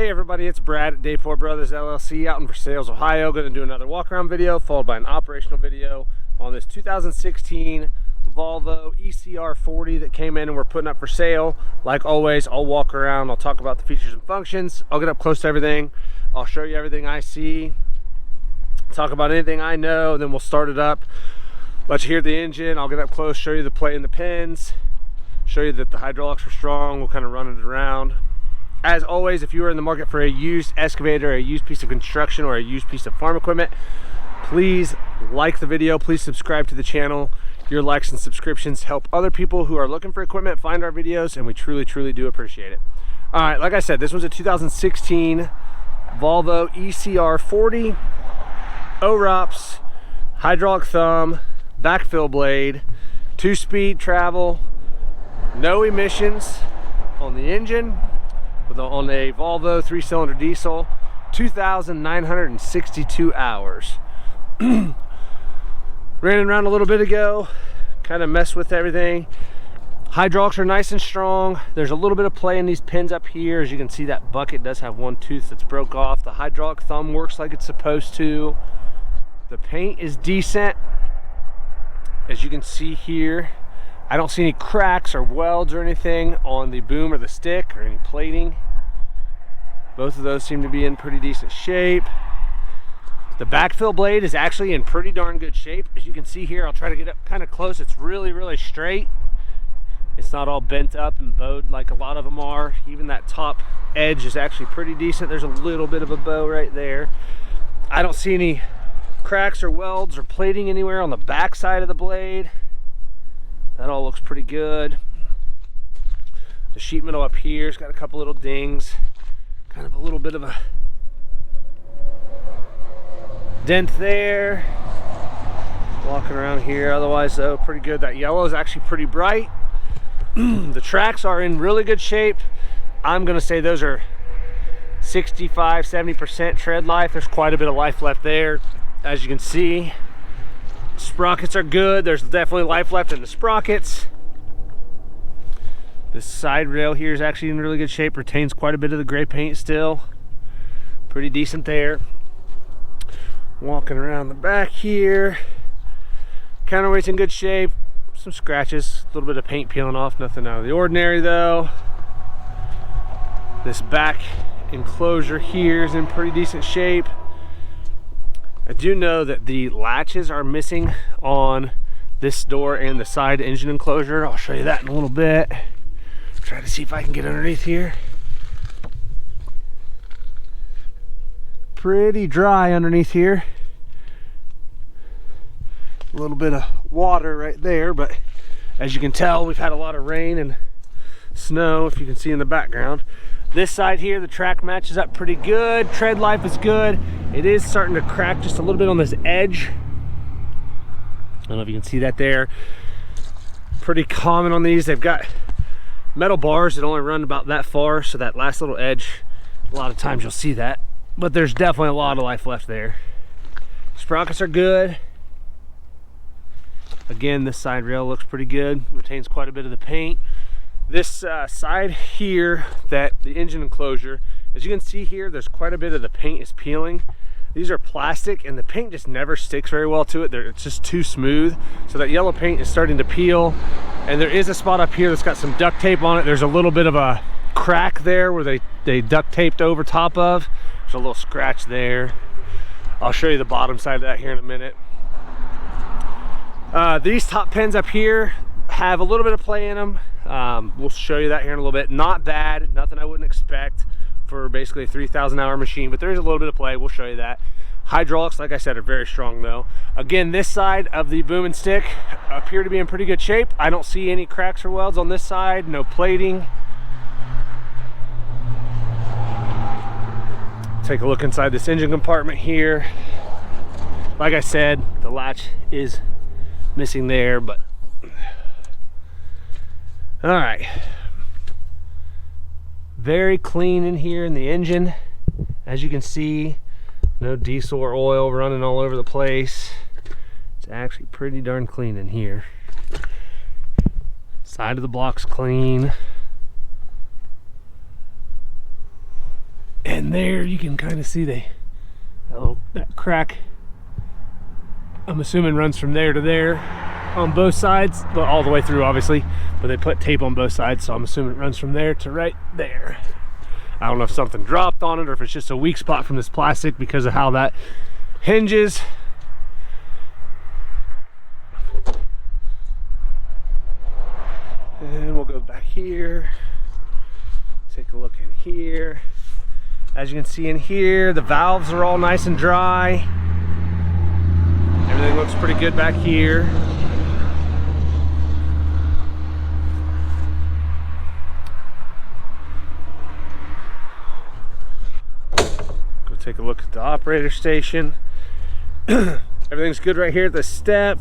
Hey everybody, it's Brad at Day4 Brothers LLC out in Versailles, Ohio. Going to do another walk around video followed by an operational video on this 2016 Volvo ECR40 that came in and we're putting up for sale. Like always, I'll walk around, I'll talk about the features and functions, I'll get up close to everything, I'll show you everything I see, talk about anything I know, then we'll start it up, let you hear the engine, I'll get up close, show you the plate and the pins, show you that the hydraulics are strong, we'll kind of run it around. As always, if you are in the market for a used excavator, a used piece of construction, or a used piece of farm equipment, please like the video, please subscribe to the channel. Your likes and subscriptions help other people who are looking for equipment find our videos, and we truly do appreciate it. All right, like I said, this one's a 2016 Volvo ECR40, OROPS, hydraulic thumb, backfill blade, 2-speed travel, no emissions on the engine, on a Volvo 3-cylinder diesel, 2,962 hours. Ran around a little bit ago, kind of messed with everything. Hydraulics are nice and strong. There's a little bit of play in these pins up here. As you can see, that bucket does have one tooth that's broke off. The hydraulic thumb works like it's supposed to. The paint is decent. As you can see here, I don't see any cracks or welds or anything on the boom or the stick or any plating. Both of those seem to be in pretty decent shape. The backfill blade is actually in pretty darn good shape. As you can see here, I'll try to get up kind of close. It's really straight. It's not all bent up and bowed like a lot of them are. Even that top edge is actually pretty decent. There's a little bit of a bow right there. I don't see any cracks or welds or plating anywhere on the back side of the blade. That all looks pretty good. The sheet metal up here's got a couple little dings, kind of a little bit of a dent there. Walking around here, otherwise though, pretty good. That yellow is actually pretty bright. The tracks are in really good shape. I'm gonna say those are 65-70% tread life. There's quite a bit of life left there, as you can see. Sprockets are good. There's definitely life left in the sprockets. This side rail here is actually in really good shape. Retains quite a bit of the gray paint still. Pretty decent there. Walking around the back here. Counterweight's in good shape. Some scratches, a little bit of paint peeling off. Nothing out of the ordinary though. This back enclosure here is in pretty decent shape. I do know that the latches are missing on this door and the side engine enclosure. I'll show you that in a little bit. Try to see if I can get underneath here. Pretty dry underneath here. A little bit of water right there, but as you can tell, we've had a lot of rain and snow, if you can see in the background. This side here, the track matches up pretty good. Tread life is good. It is starting to crack just a little bit on this edge. I don't know if you can see that there. Pretty common on these. They've got metal bars that only run about that far, so that last little edge, a lot of times you'll see that. But there's definitely a lot of life left there. Sprockets are good. Again, this side rail looks pretty good. Retains quite a bit of the paint. This side here, that the engine enclosure, as you can see here, there's quite a bit of the paint is peeling. These are plastic and the paint just never sticks very well to it. It's just too smooth. So that yellow paint is starting to peel. And there is a spot up here that's got some duct tape on it. There's a little bit of a crack there where they duct taped over top of. There's a little scratch there. I'll show you the bottom side of that here in a minute. These top pins up here have a little bit of play in them. We'll show you that here in a little bit. Not bad, nothing I wouldn't expect for basically a 3,000 hour machine, but there is a little bit of play. We'll show you that. Hydraulics, like I said, are very strong though. Again, this side of the boom and stick appear to be in pretty good shape. I don't see any cracks or welds on this side, no plating. Take a look inside this engine compartment here. Like I said, the latch is missing there, but all right. Very clean in here in the engine. As you can see, no diesel or oil running all over the place. It's actually pretty darn clean in here. Side of the block's clean. And there you can kind of see that crack, I'm assuming, runs from there to there on both sides, well, all the way through obviously, but they put tape on both sides, so I'm assuming it runs from there to right there. I don't know if something dropped on it or if it's just a weak spot from this plastic because of how that hinges. And we'll go back here, take a look in here. As you can see in here, the valves are all nice and dry. Everything looks pretty good back here. Go take a look at the operator station. Everything's good right here at the step.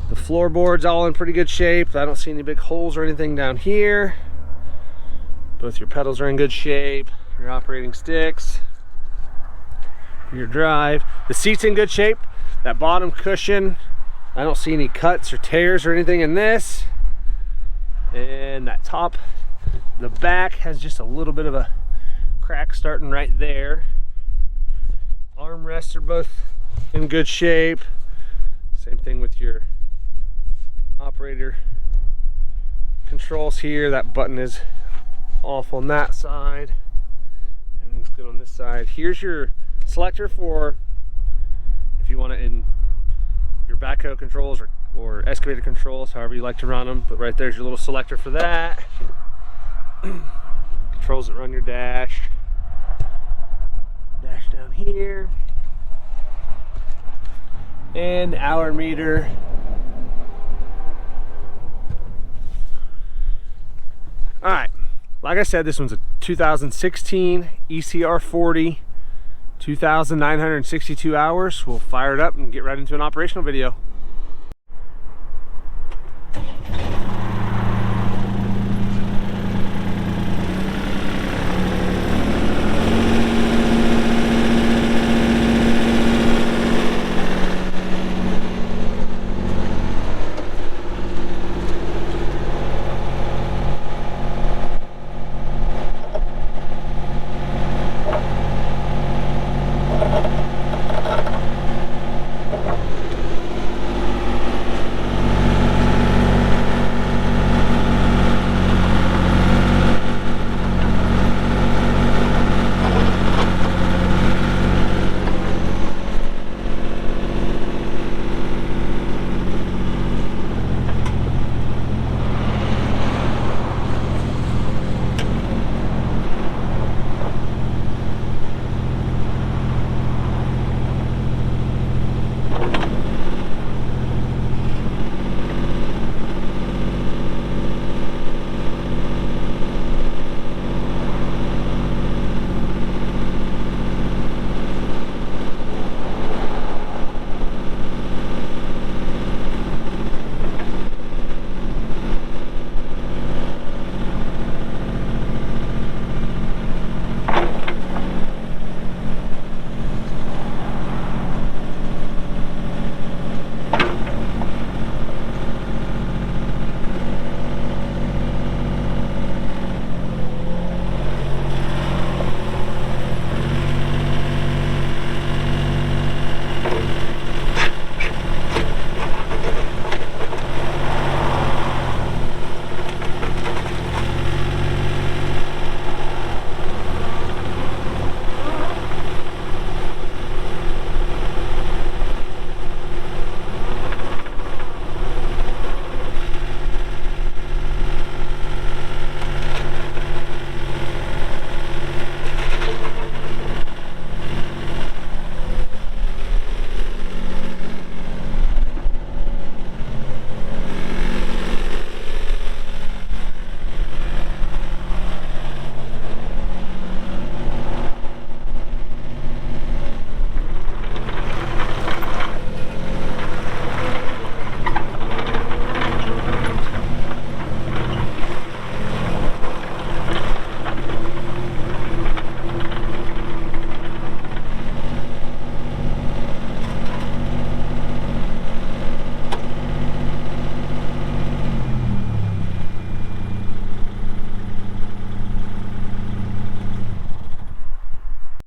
The floorboard's all in pretty good shape. I don't see any big holes or anything down here. Both your pedals are in good shape. Your operating sticks, your drive. The seat's in good shape. That bottom cushion, I don't see any cuts or tears or anything in this. And that top, the back has just a little bit of a crack starting right there. Armrests are both in good shape. Same thing with your operator controls here. That button is off on that side. Everything's good on this side. Here's your selector for if you want it in your backhoe controls or excavator controls, however you like to run them. But right there's your little selector for that. Controls that run your dash. Dash down here. And the hour meter. All right. Like I said, this one's a 2016 ECR40, 2,962 hours. We'll fire it up and get right into an operational video.